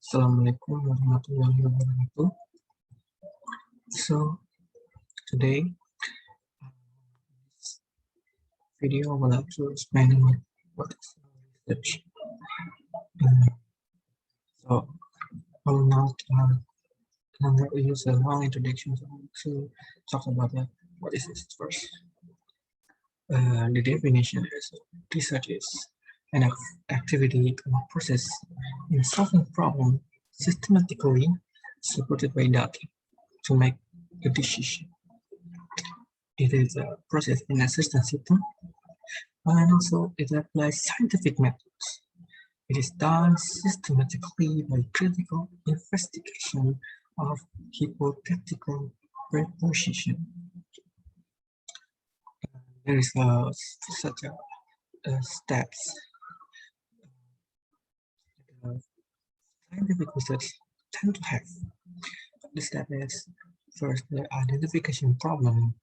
Assalamualaikum warahmatullahi wabarakatuh. So today, this video I would like to explain what is research. So I will not use a long introduction to talk about what is this first. The definition is research is an activity or process in solving problem systematically supported by data to make a decision. It is a process in a system and also it applies scientific methods. It is done systematically by critical investigation of hypothetical proposition. There is such steps. Scientific research tend to have. The step is first the identification problem,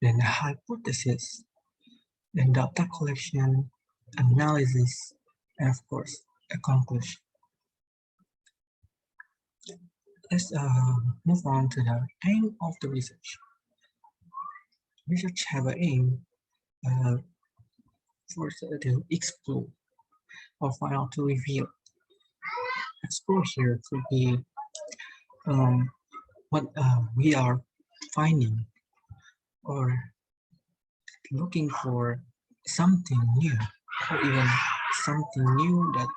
then the hypothesis, then data collection, analysis, and of course a conclusion. Let's move on to the aim of the research. Research have an aim first to explore or find out to reveal. Explore here could be what we are finding or looking for something new or even something new that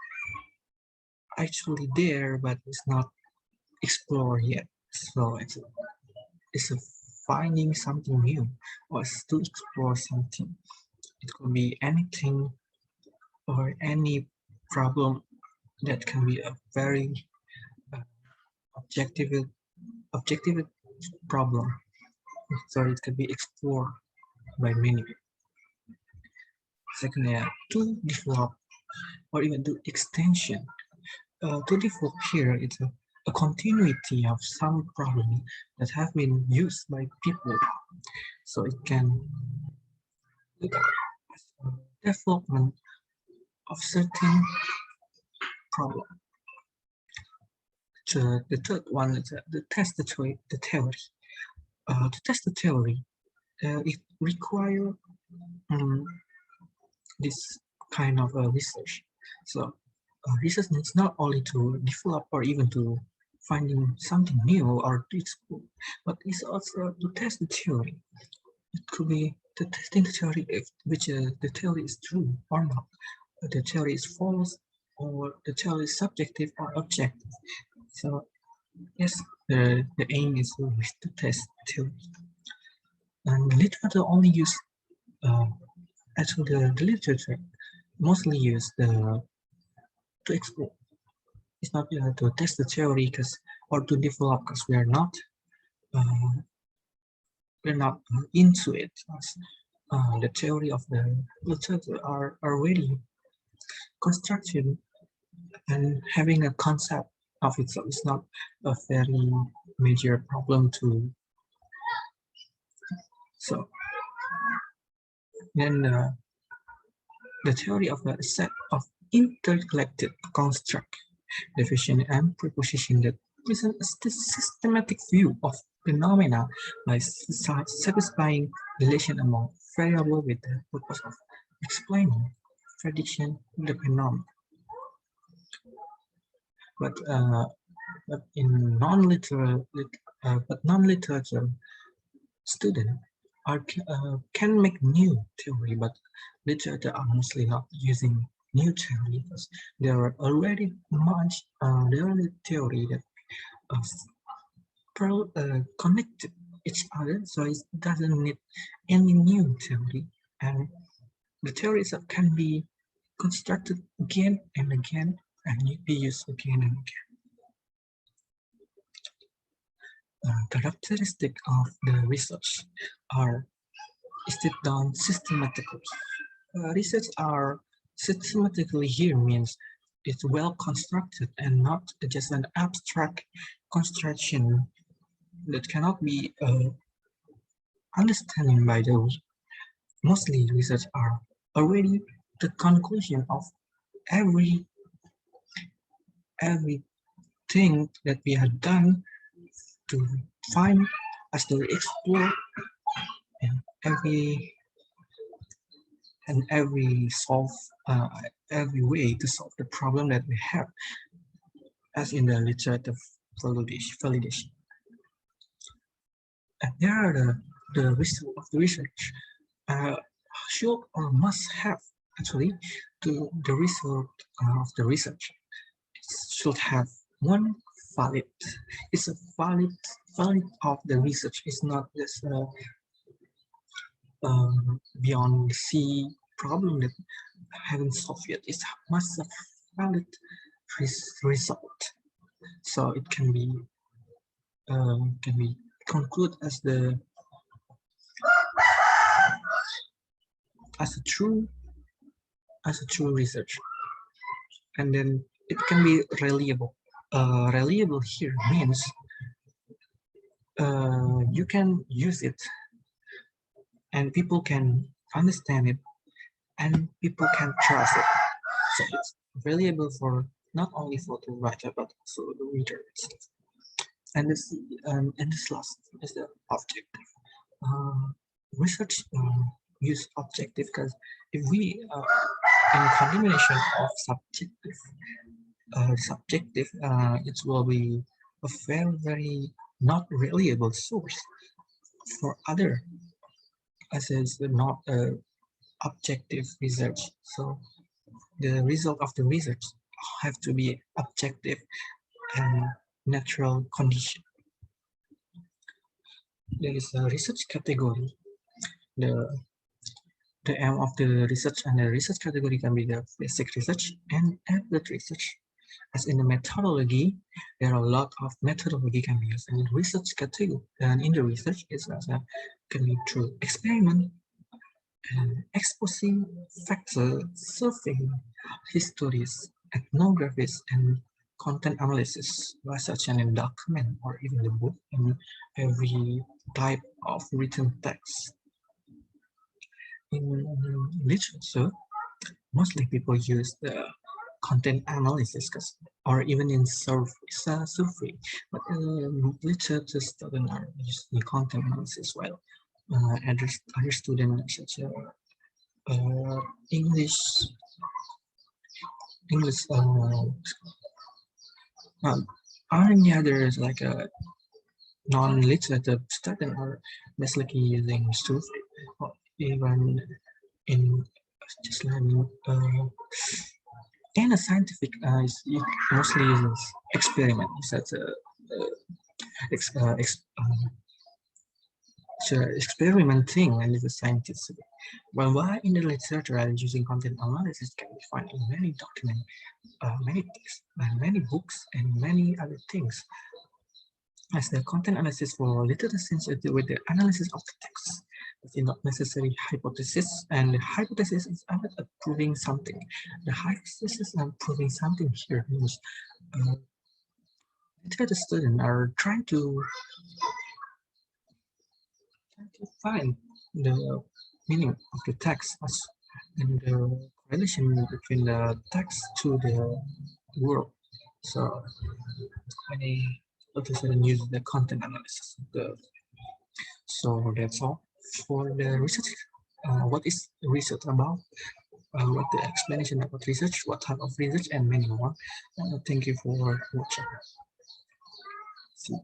actually there but is not explored yet. So it's a finding something new or to explore something. It could be anything or any problem that can be a very objective problem. So it could be explored by many. Second, to develop or even do extension. To develop here, it's a continuity of some problem that have been used by people. So it can look at development of certain problem. The third one is to test the theory. To test the theory, it requires this kind of research. So research needs not only to develop or even to finding something new or to explore, but it's also to test the theory. It could be to testing the theory if the theory is true or not, the theory is false, or the theory is subjective or objective. So yes, the aim is to test theory. And literature only use actually the literature mostly use to explore. It's not to test the theory or to develop because we're not into it. The theory of the literature are already constructed and having a concept of it, so it's not a very major problem to. So then the theory of a set of interconnected construct, definition, and proposition that present a systematic view of phenomena by satisfying relation among variables with the purpose of explaining prediction of the phenomena. But in non-literature students can make new theory, but literature are mostly not using new theory because there are already much theory that connect each other, so it doesn't need any new theory, and the theories can be constructed again and again and be used again and again. Characteristics of the research are is it done systematically. Research are systematically here means it's well constructed and not just an abstract construction that cannot be understanding by those. Mostly research are already the conclusion of every thing that we have done to find as to explore and every solve every way to solve the problem that we have, as in the literative validation. And there are the result of the research should or must have actually to the result of the research. It should have one valid. It's a valid of the research. It's not just beyond the sea problem that haven't solved yet. It must have valid result. So it can be concluded as a true research, and then it can be reliable. Reliable here means you can use it and people can understand it and people can trust it. So it's reliable for not only for the writer but also the reader itself. And this last is the objective. Research use objective because if we in combination of subjective, it will be a very not reliable source for other as is not objective research. So the result of the research have to be objective and natural condition. There is a research category. The aim of the research and the research category can be the basic research and applied research. As in the methodology, there are a lot of methodology can be used in the research category, and in the research it's also can be through experiment and exposing factor, surveying, histories, ethnographies, and content analysis, research and document, or even the book, and every type of written text. In literature, mostly people use the content analysis or even in survey, but literature students are using content analysis well. Other students such as English any others like a non-literature student are basically using survey, or even in just learning in a scientific it mostly uses experiment such experimenting and it's a scientific. Well, why in the literature and using content analysis can be found in many documents, many texts, and many books, and many other things. As the content analysis for literature to do with the analysis of the text. It's not necessarily hypothesis, and the hypothesis is about proving something. The hypothesis and proving something here means literature students are trying to find the meaning of the text and the relation between the text to the world. So many students use the content analysis. So that's all for the research. What is research about? What the explanation about research, what type of research, and many more. Thank you for watching. See.